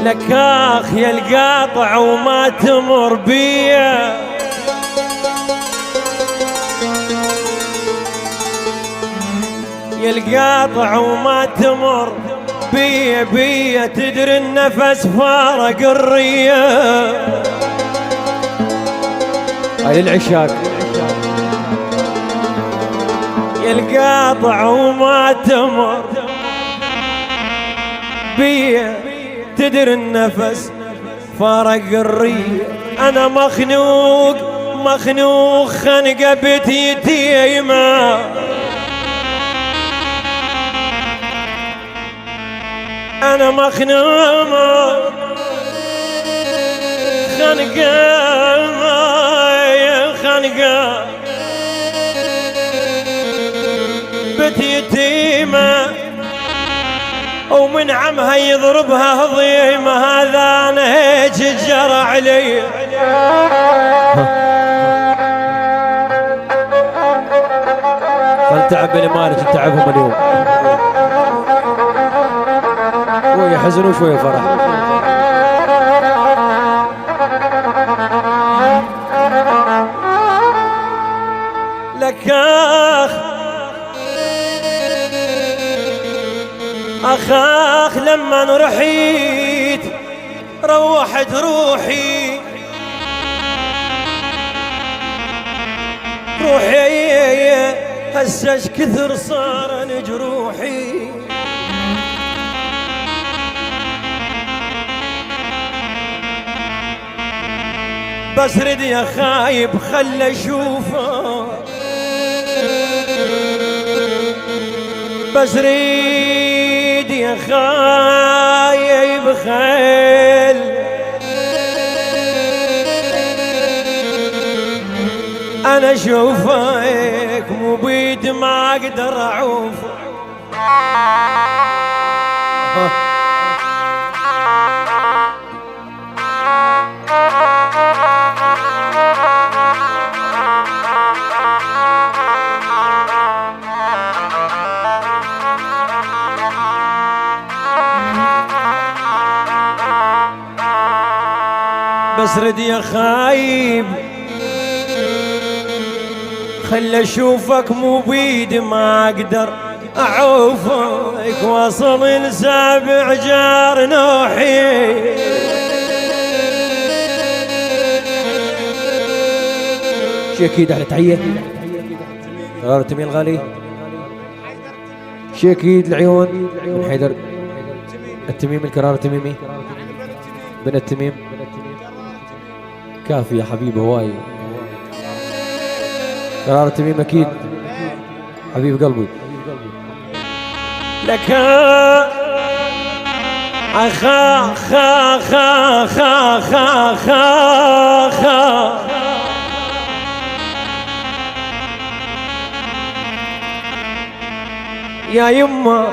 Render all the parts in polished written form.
لك اخ يا القاطع وما تمر بيا، يا القاطع وما تمر بيا تدري النفس فارق الرية. هاي العشاق يا القاطع وما تمر بيا تدري النفس فارق الرية. انا مخنوق خنقة بتيتيمة، انا مخنوق خنقة بتيتيمة، ومن عمها يضربها هضيمة. هذا انا هيك جرى علي. خل تعب بني مالك تعبهم اليوم، شوية حزن وشوية فرح. لك أخ لما رحيت روحت روحي هسه كثر صار جروحي. بس رد يا خايب خل اشوفه، بس ريد يا خايب خيل انا اشوفك مو بيد ما اقدر اعوفه. بس رد يا خايب خل اشوفك مو بيدي ما اقدر اعوفك. وصل لسابع جار نوحي شي اكيد احلى تحيه قرار التميم الغالي، شي اكيد العيون من حيدر التميمي القرار التميمي بن التميم كافي يا حبيبي هواي. قرار التميم اكيد حبيب قلبي. لك اخا خا خا خا خا خا خا يا يما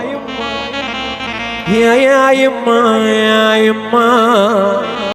يا يما يا يما